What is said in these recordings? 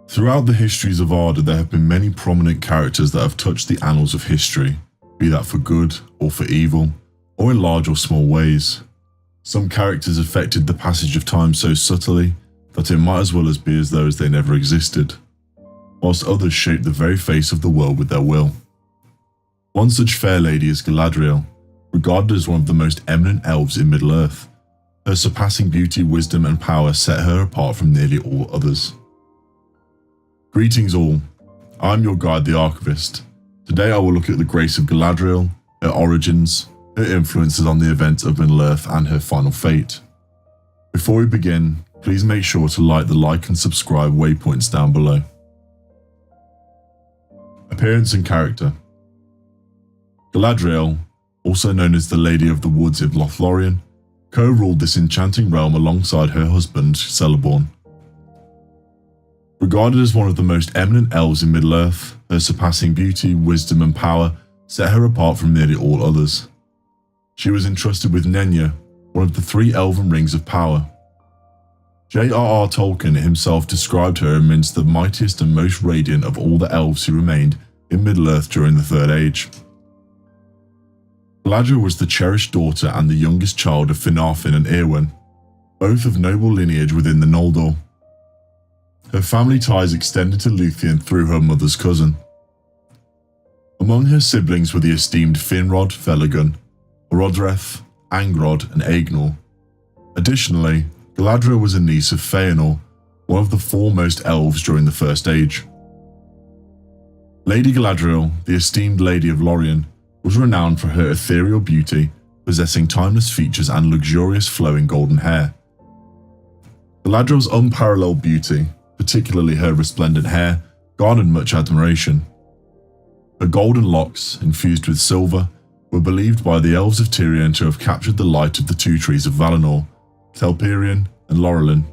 Throughout the histories of Arda, there have been many prominent characters that have touched the annals of history, be that for good or for evil, or in large or small ways. Some characters affected the passage of time so subtly that it might as well be as though they never existed, whilst others shaped the very face of the world with their will. One such fair lady is Galadriel, regarded as one of the most eminent elves in Middle-earth. Her surpassing beauty, wisdom and power set her apart from nearly all others. Greetings all, I'm your guide the Archivist. Today I will look at the grace of Galadriel, her origins, her influences on the events of Middle-earth and her final fate. Before we begin, please make sure to like and subscribe waypoints down below. Appearance and character. Galadriel, also known as the Lady of the Woods of Lothlorien, co-ruled this enchanting realm alongside her husband Celeborn. Regarded as one of the most eminent elves in Middle-earth, her surpassing beauty, wisdom and power set her apart from nearly all others. She was entrusted with Nenya, one of the 3 elven rings of power. J.R.R. Tolkien himself described her amidst the mightiest and most radiant of all the elves who remained in Middle-earth during the Third Age. Galadriel was the cherished daughter and the youngest child of Finarfin and Eowyn, both of noble lineage within the Noldor. Her family ties extended to Lúthien through her mother's cousin. Among her siblings were the esteemed Finrod, Felagund, Orodreth, Angrod and Aegnor. Additionally, Galadriel was a niece of Feanor, one of the foremost elves during the First Age. Lady Galadriel, the esteemed Lady of Lorien, was renowned for her ethereal beauty, possessing timeless features and luxurious flowing golden hair. Galadriel's unparalleled beauty, particularly her resplendent hair, garnered much admiration. Her golden locks, infused with silver, were believed by the elves of Tirion to have captured the light of the 2 trees of Valinor, Telperion and Laurelin.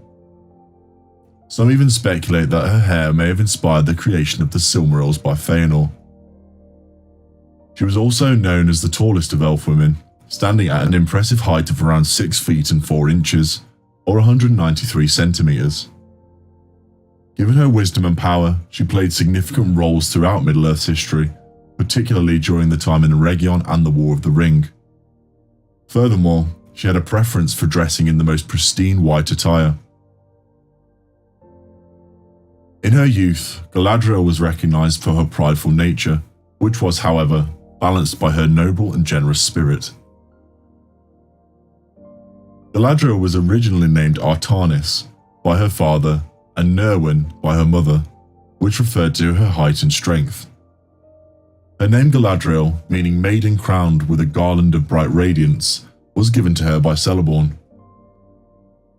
Some even speculate that her hair may have inspired the creation of the Silmarils by Feanor. She was also known as the tallest of elf women, standing at an impressive height of around 6 feet and 4 inches, or 193 centimeters. Given her wisdom and power, she played significant roles throughout Middle-earth's history, particularly during the time in Eregion and the War of the Ring. Furthermore, she had a preference for dressing in the most pristine white attire. In her youth, Galadriel was recognized for her prideful nature, which was, however, balanced by her noble and generous spirit. Galadriel was originally named Artanis by her father and Nerwin by her mother, which referred to her height and strength. Her name Galadriel, meaning maiden crowned with a garland of bright radiance, was given to her by Celeborn.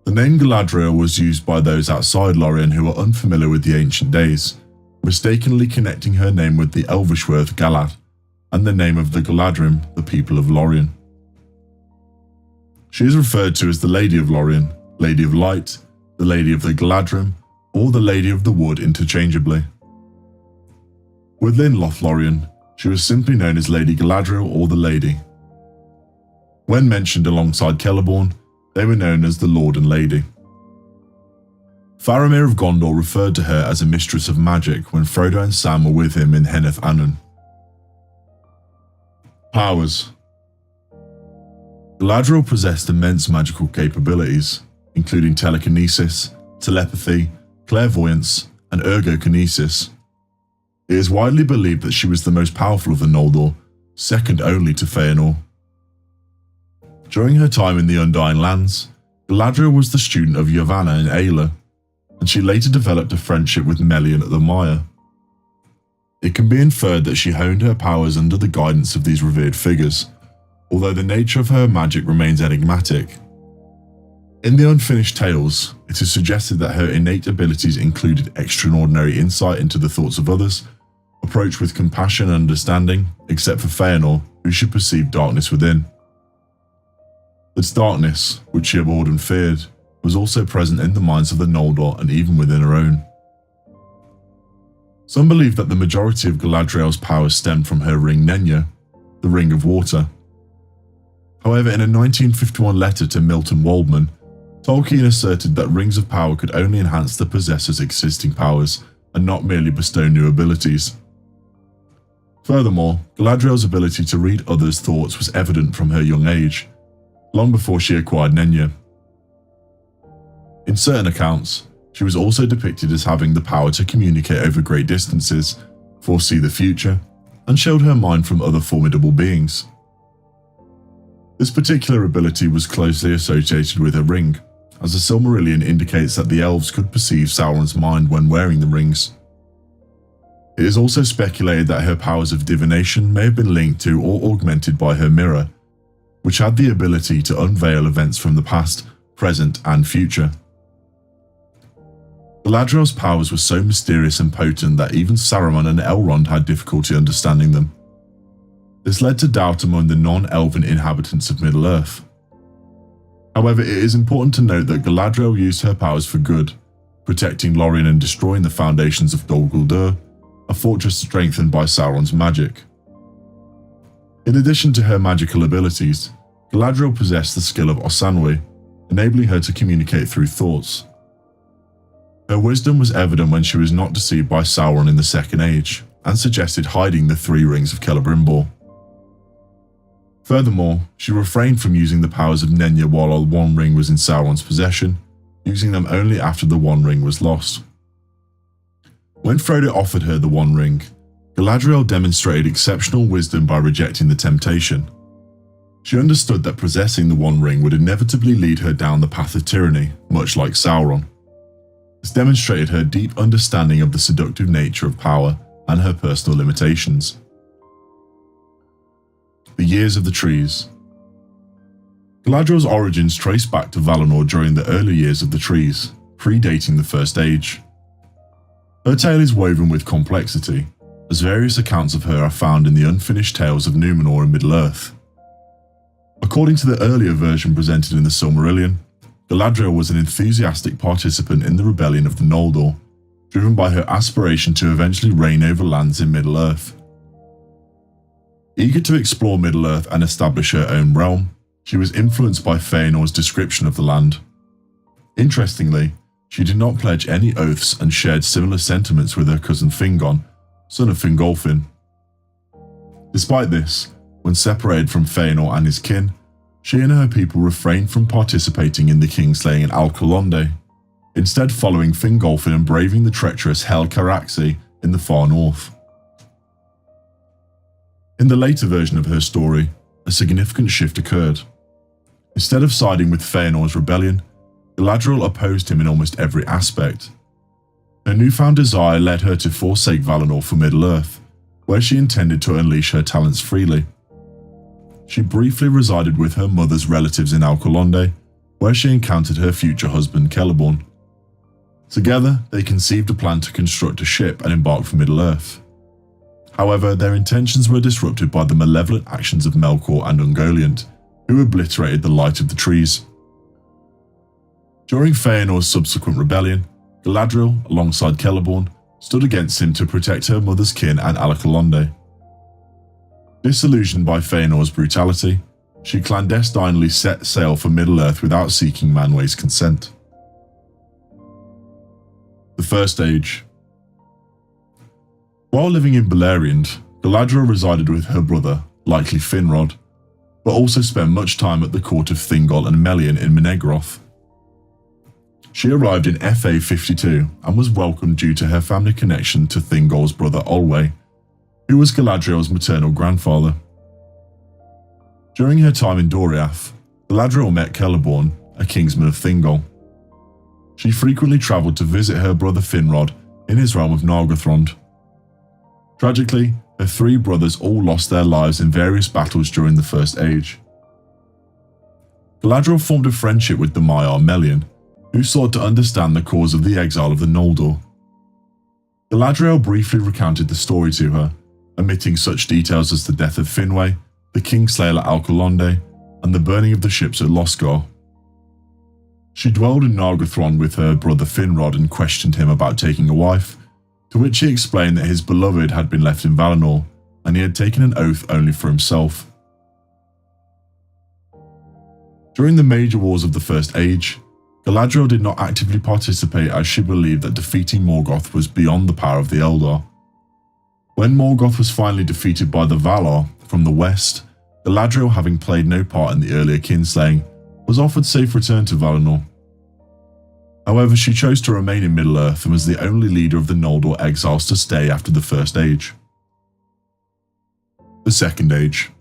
The name Galadriel was used by those outside Lorien who were unfamiliar with the ancient days, mistakenly connecting her name with the Elvish word Galad, and the name of the Galadrim, the people of Lorien. She is referred to as the Lady of Lorien, Lady of Light, the Lady of the Galadrim, or the Lady of the Wood interchangeably. Within Lothlorien, she was simply known as Lady Galadriel or the Lady. When mentioned alongside Celeborn, they were known as the Lord and Lady. Faramir of Gondor referred to her as a mistress of magic when Frodo and Sam were with him in Henneth Annan. Powers. Galadriel possessed immense magical capabilities, including telekinesis, telepathy, clairvoyance, and ergokinesis. It is widely believed that she was the most powerful of the Noldor, second only to Feanor. During her time in the Undying Lands, Galadriel was the student of Yavanna and Ayla, and she later developed a friendship with Melian the Mire. It can be inferred that she honed her powers under the guidance of these revered figures, although the nature of her magic remains enigmatic. In the Unfinished Tales, it is suggested that her innate abilities included extraordinary insight into the thoughts of others, approach with compassion and understanding, except for Feanor, who should perceive darkness within. This darkness, which she abhorred and feared, was also present in the minds of the Noldor and even within her own. Some believe that the majority of Galadriel's powers stemmed from her ring Nenya, the Ring of Water. However, in a 1951 letter to Milton Waldman, Tolkien asserted that rings of power could only enhance the possessor's existing powers and not merely bestow new abilities. Furthermore, Galadriel's ability to read others' thoughts was evident from her young age, long before she acquired Nenya. In certain accounts, she was also depicted as having the power to communicate over great distances, foresee the future, and shield her mind from other formidable beings. This particular ability was closely associated with her ring, as the Silmarillion indicates that the elves could perceive Sauron's mind when wearing the rings. It is also speculated that her powers of divination may have been linked to or augmented by her mirror, which had the ability to unveil events from the past, present, and future. Galadriel's powers were so mysterious and potent that even Saruman and Elrond had difficulty understanding them. This led to doubt among the non-elven inhabitants of Middle-earth. However, it is important to note that Galadriel used her powers for good, protecting Lorien and destroying the foundations of Dol Guldur, a fortress strengthened by Sauron's magic. In addition to her magical abilities, Galadriel possessed the skill of Osanwi, enabling her to communicate through thoughts. Her wisdom was evident when she was not deceived by Sauron in the Second Age, and suggested hiding the 3 rings of Celebrimbor. Furthermore, she refrained from using the powers of Nenya while the One Ring was in Sauron's possession, using them only after the One Ring was lost. When Frodo offered her the One Ring, Galadriel demonstrated exceptional wisdom by rejecting the temptation. She understood that possessing the One Ring would inevitably lead her down the path of tyranny, much like Sauron. This demonstrated her deep understanding of the seductive nature of power and her personal limitations. The Years of the Trees. Galadriel's origins trace back to Valinor during the early years of the trees, predating the First Age. Her tale is woven with complexity, as various accounts of her are found in the unfinished tales of Númenor and Middle-earth. According to the earlier version presented in the Silmarillion, Galadriel was an enthusiastic participant in the rebellion of the Noldor, driven by her aspiration to eventually reign over lands in Middle-earth. Eager to explore Middle-earth and establish her own realm, she was influenced by Feanor's description of the land. Interestingly, she did not pledge any oaths and shared similar sentiments with her cousin Fingon, son of Fingolfin. Despite this, when separated from Feanor and his kin, she and her people refrained from participating in the kingslaying in Alcolonde, instead following Fingolfin and braving the treacherous Hel Caraxi in the far north. In the later version of her story, a significant shift occurred. Instead of siding with Feanor's rebellion, Galadriel opposed him in almost every aspect. Her newfound desire led her to forsake Valinor for Middle-earth, where she intended to unleash her talents freely. She briefly resided with her mother's relatives in Alcolonde, where she encountered her future husband Celeborn. Together, they conceived a plan to construct a ship and embark for Middle-earth. However, their intentions were disrupted by the malevolent actions of Melkor and Ungoliant, who obliterated the light of the trees. During Feanor's subsequent rebellion, Galadriel, alongside Celeborn, stood against him to protect her mother's kin and Alcolonde. Disillusioned by Feanor's brutality, she clandestinely set sail for Middle-earth without seeking Manwë's consent. The First Age. While living in Beleriand, Galadriel resided with her brother, likely Finrod, but also spent much time at the court of Thingol and Melian in Menegroth. She arrived in FA 52 and was welcomed due to her family connection to Thingol's brother Olwe, who was Galadriel's maternal grandfather. During her time in Doriath, Galadriel met Celeborn, a kingsman of Thingol. She frequently travelled to visit her brother Finrod in his realm of Nargothrond. Tragically, her 3 brothers all lost their lives in various battles during the First Age. Galadriel formed a friendship with the Maiar Melian, who sought to understand the cause of the exile of the Noldor. Galadriel briefly recounted the story to her, omitting such details as the death of Finwë, the Kingslayer at Alcolonde, and the burning of the ships at Losgor. She dwelled in Nargothrond with her brother Finrod and questioned him about taking a wife, to which he explained that his beloved had been left in Valinor, and he had taken an oath only for himself. During the major wars of the First Age, Galadriel did not actively participate as she believed that defeating Morgoth was beyond the power of the Eldar. When Morgoth was finally defeated by the Valar from the west, Galadriel, having played no part in the earlier kinslaying, was offered safe return to Valinor. However, she chose to remain in Middle-earth and was the only leader of the Noldor exiles to stay after the First Age. The Second Age.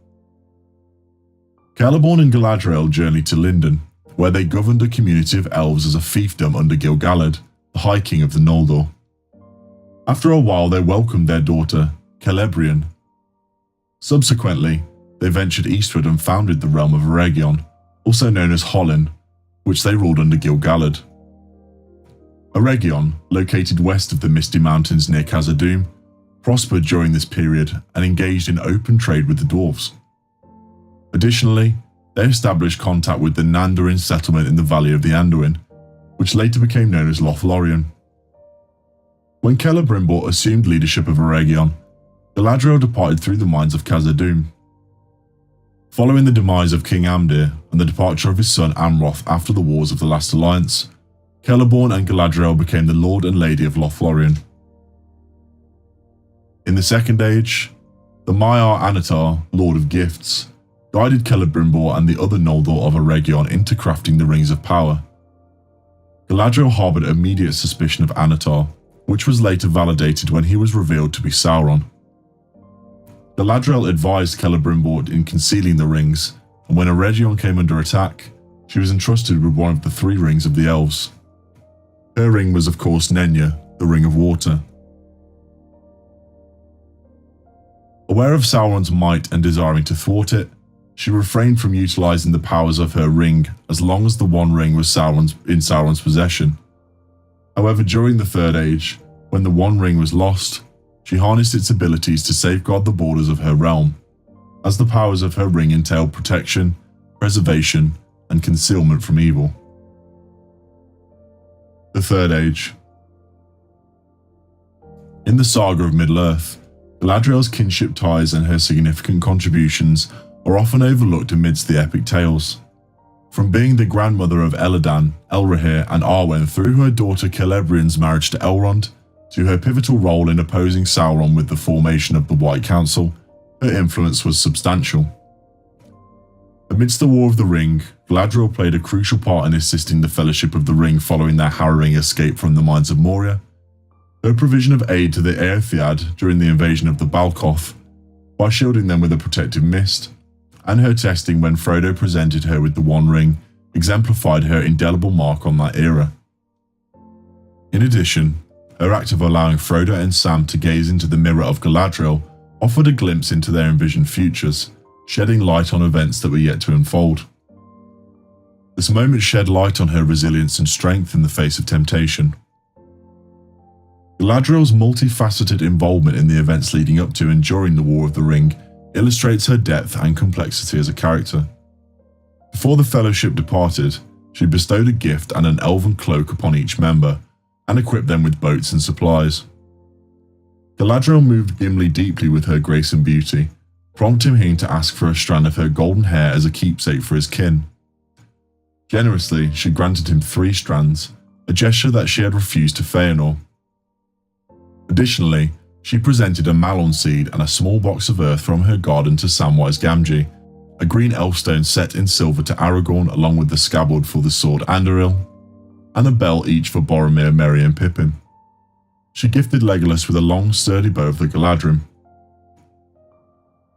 Celeborn and Galadriel journeyed to Lindon, where they governed a community of elves as a fiefdom under Gil-galad, the High King of the Noldor. After a while, they welcomed their daughter, Celebrian. Subsequently, they ventured eastward and founded the realm of Eregion, also known as Hollin, which they ruled under Gil-galad. Eregion, located west of the Misty Mountains near Khazad-dûm, prospered during this period and engaged in open trade with the dwarves. Additionally, they established contact with the Nandarin settlement in the Valley of the Anduin, which later became known as Lothlorien. When Celebrimbor assumed leadership of Eregion, Galadriel departed through the mines of Khazad-dûm. Following the demise of King Amdir and the departure of his son Amroth after the Wars of the Last Alliance, Celeborn and Galadriel became the Lord and Lady of Lothlorien. In the Second Age, the Maiar Anatar, Lord of Gifts, guided Celebrimbor and the other Noldor of Eregion into crafting the Rings of Power. Galadriel harboured immediate suspicion of Anatar, which was later validated when he was revealed to be Sauron. Galadriel advised Celebrimbor in concealing the rings, and when Eregion came under attack, she was entrusted with one of the 3 rings of the elves. Her ring was of course Nenya, the Ring of Water. Aware of Sauron's might and desiring to thwart it, she refrained from utilising the powers of her ring as long as the One Ring was in Sauron's possession. However, during the Third Age, when the One Ring was lost, she harnessed its abilities to safeguard the borders of her realm, as the powers of her ring entailed protection, preservation, and concealment from evil. The Third Age. In the saga of Middle-earth, Galadriel's kinship ties and her significant contributions are often overlooked amidst the epic tales. From being the grandmother of Elladan, Elrohir, and Arwen through her daughter Celebrian's marriage to Elrond, to her pivotal role in opposing Sauron with the formation of the White Council, her influence was substantial. Amidst the War of the Ring, Galadriel played a crucial part in assisting the Fellowship of the Ring following their harrowing escape from the mines of Moria, her provision of aid to the Eothead during the invasion of the Balkoth, by shielding them with a protective mist, and her testing when Frodo presented her with the One Ring exemplified her indelible mark on that era. In addition, her act of allowing Frodo and Sam to gaze into the mirror of Galadriel offered a glimpse into their envisioned futures, shedding light on events that were yet to unfold. This moment shed light on her resilience and strength in the face of temptation. Galadriel's multifaceted involvement in the events leading up to and during the War of the Ring illustrates her depth and complexity as a character. Before the Fellowship departed, she bestowed a gift and an elven cloak upon each member, and equipped them with boats and supplies. Galadriel moved Gimli deeply with her grace and beauty, prompting him to ask for a strand of her golden hair as a keepsake for his kin. Generously, she granted him 3 strands, a gesture that she had refused to Feanor. Additionally, she presented a Malon seed and a small box of earth from her garden to Samwise Gamgee, a green elfstone set in silver to Aragorn along with the scabbard for the sword Anduril, and a bell each for Boromir, Merry and Pippin. She gifted Legolas with a long, sturdy bow of the Galadrim.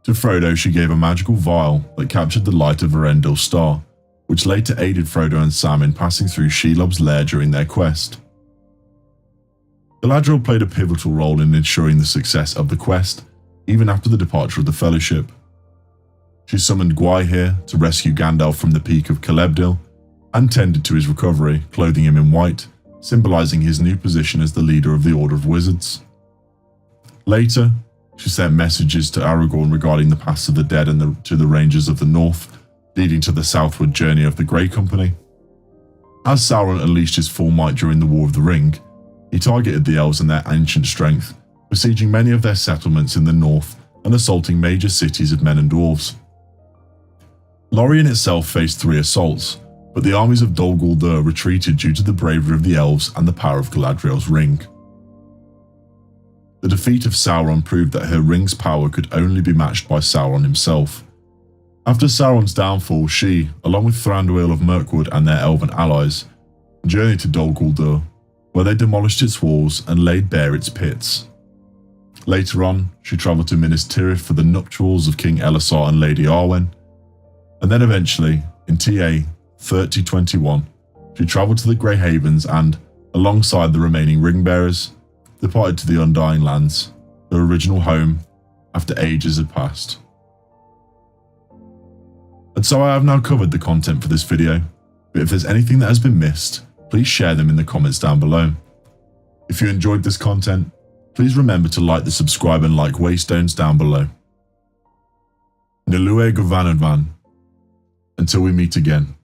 To Frodo she gave a magical vial that captured the light of Erendil's star, which later aided Frodo and Sam in passing through Shelob's lair during their quest. Galadriel played a pivotal role in ensuring the success of the quest, even after the departure of the Fellowship. She summoned Gwaihir to rescue Gandalf from the peak of Celebdil, and tended to his recovery, clothing him in white, symbolising his new position as the leader of the Order of Wizards. Later, she sent messages to Aragorn regarding the paths of the dead and to the ranges of the north, leading to the southward journey of the Grey Company. As Sauron unleashed his full might during the War of the Ring, he targeted the elves and their ancient strength, besieging many of their settlements in the north and assaulting major cities of men and dwarves. Lorien itself faced 3 assaults, but the armies of Dol Guldur retreated due to the bravery of the elves and the power of Galadriel's ring. The defeat of Sauron proved that her ring's power could only be matched by Sauron himself. After Sauron's downfall, she, along with Thranduil of Mirkwood and their elven allies, journeyed to Dol Guldur, where they demolished its walls and laid bare its pits. Later on, she travelled to Minas Tirith for the nuptials of King Elessar and Lady Arwen, and then eventually, in TA 3021, she travelled to the Grey Havens and, alongside the remaining ring-bearers, departed to the Undying Lands, her original home, after ages had passed. And so I have now covered the content for this video, but if there's anything that has been missed, please share them in the comments down below. If you enjoyed this content, please remember to like the subscribe and like waystones down below. Nilue Govanadvan. Until we meet again.